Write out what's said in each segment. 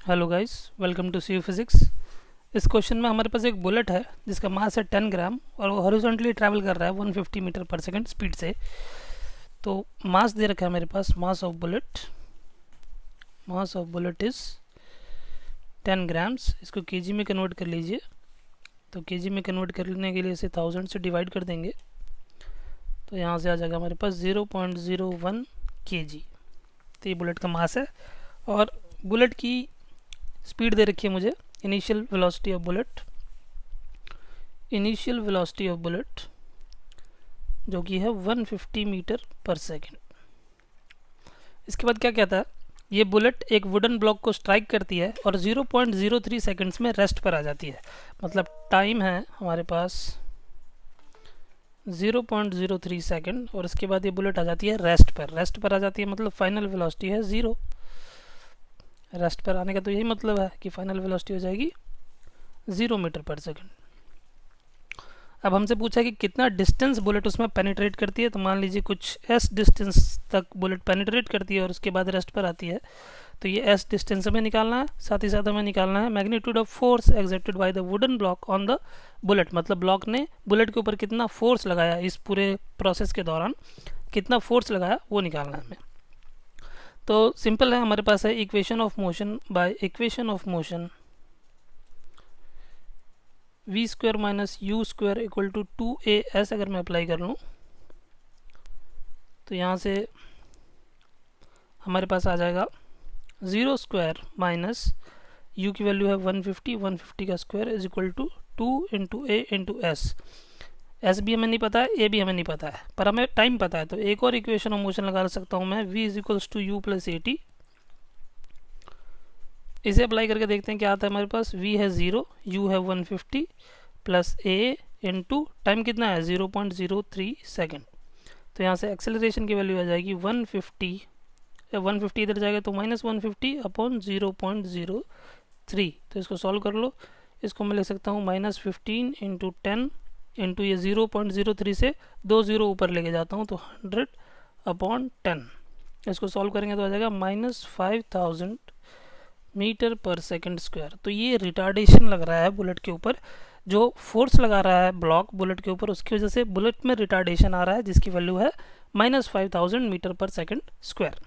Hello guys, welcome to C physics. इस question में हमारे पास एक बुलेट है जिसका मास है 10 ग्राम और वो हॉरिजॉन्टली ट्रैवल कर रहा है 150 मीटर पर सेकंड स्पीड से। तो मास दे रखा है मेरे पास, mass of bullet is 10 grams. इसको केजी में कन्वर्ट कर लीजिए। तो केजी में कन्वर्ट करने के लिए इसे 1000 से डिवाइड कर देंगे तो यहाँ से आ जाएगा हमारे पास 0.01 केजी। तो ये बुलेट का मास है और बुलेट की स्पीड दे रखी है मुझे। इनिशियल वेलोसिटी ऑफ बुलेट जो कि है 150 मीटर पर सेकंड। इसके बाद क्या कहता है, ये बुलेट एक वुडन ब्लॉक को स्ट्राइक करती है और 0.03 सेकंड्स में रेस्ट पर आ जाती है। मतलब टाइम है हमारे पास 0.03 सेकंड और इसके बाद ये बुलेट आ जाती है रेस्ट पर आ जाती है। मतलब फाइनल वेलोसिटी है 0। रेस्ट पर आने का तो यही मतलब है कि फाइनल वेलोसिटी हो जाएगी 0 मीटर पर सेकंड। अब हमसे पूछा कि कितना डिस्टेंस बुलेट उसमें पेनिट्रेट करती है। तो मान लीजिए कुछ s डिस्टेंस तक बुलेट पेनिट्रेट करती है और उसके बाद रेस्ट पर आती है। तो ये s डिस्टेंस हमें निकालना है। साथ ही साथ हमें निकालना है magnitude of force exerted by the wooden block on the bullet. मतलब ब्लॉक ने बुलेट के ऊपर कितना फोर्स लगाया, इस पूरे प्रोसेस के दौरान कितना फोर्स लगाया वो निकालना है हमें। तो सिंपल है, हमारे पास है equation of motion by equation of motion v square minus u square equal to 2as। अगर मैं अप्लाई कर लूँ तो यहाँ से हमारे पास आ जाएगा 0 स्क्वायर माइनस u की वैल्यू है 150 का square is equal to 2 into a into s. S भी हमें नहीं पता है, ए भी हमें नहीं पता है, पर हमें टाइम पता है। तो एक और इक्वेशन ऑफ मोशन लगा सकता हूँ मैं, v is equals to u plus a t. इसे अप्लाई करके देखते हैं क्या आता है हमारे पास। v है 0, u है 150 प्लस a इंटू टाइम कितना है 0.03 सेकेंड। तो यहाँ से एक्सेलरेशन की वैल्यू आ जाएगी 150 इधर जाएगा तो माइनस 150 अपॉन 0.03। तो इसको सॉल्व कर लो। इसको मैं लिख सकता हूँ माइनस 15 इंटू 10 इंटू ये 0.03 से 2 0 ऊपर लेके जाता हूँ तो 100 अपॉन 10। इसको सॉल्व करेंगे तो आ जाएगा माइनस 5000 मीटर पर सेकंड स्क्वायर। तो ये रिटार्डेशन लग रहा है बुलेट के ऊपर, जो फोर्स लगा रहा है ब्लॉक बुलेट के ऊपर, उसकी वजह से बुलेट में रिटार्डेशन आ रहा है जिसकी वैल्यू है माइनस 5000 मीटर पर सेकंड स्क्वायर।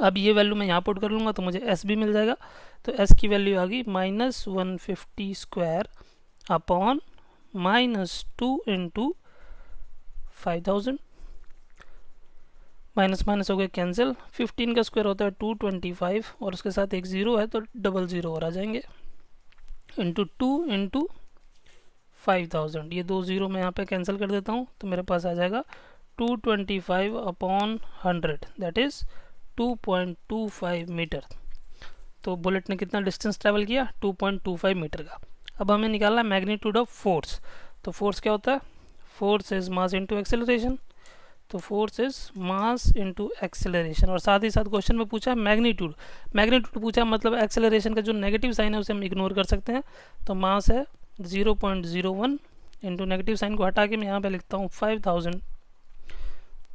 अब ये वैल्यू मैं यहाँ पुट कर लूँगा तो मुझे s भी मिल जाएगा। तो s की वैल्यू आ गई minus 150 square upon minus 2 into 5000। Minus minus हो गया कैंसिल। 15 का स्क्वायर होता है 225 और उसके साथ एक ज़ीरो है तो डबल ज़ीरो और आ जाएंगे इंटू 2 इंटू 5000। ये 2 ज़ीरो मैं यहाँ पे कैंसिल कर देता हूँ तो मेरे पास आ जाएगा 225 अपॉन 100 दैट इज़ 2.25 मीटर। तो बुलेट ने कितना डिस्टेंस ट्रैवल किया, 2.25 मीटर का। अब हमें निकालना है मैग्नीट्यूड ऑफ फोर्स। तो फोर्स क्या होता है, force is mass into acceleration. तो force is mass into acceleration. और साथ ही साथ क्वेश्चन में पूछा है मैग्नीट्यूड पूछा, मतलब एक्सेलरेशन का जो नेगेटिव साइन है उसे हम इग्नोर कर सकते हैं। तो मास है 0.01 इंटू नेगेटिव साइन को हटा के मैं यहाँ पे लिखता हूँ 5000।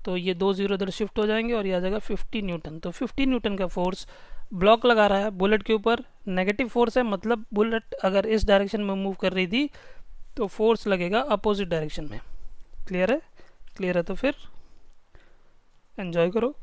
तो ये 2 0 इधर शिफ्ट हो जाएंगे और ये आ जाएगा 50 न्यूटन। तो 50 न्यूटन का फोर्स ब्लॉक लगा रहा है बुलेट के ऊपर। नेगेटिव फोर्स है, मतलब बुलेट अगर इस डायरेक्शन में मूव कर रही थी तो फोर्स लगेगा अपोजिट डायरेक्शन में। क्लियर है? क्लियर है तो फिर एंजॉय करो।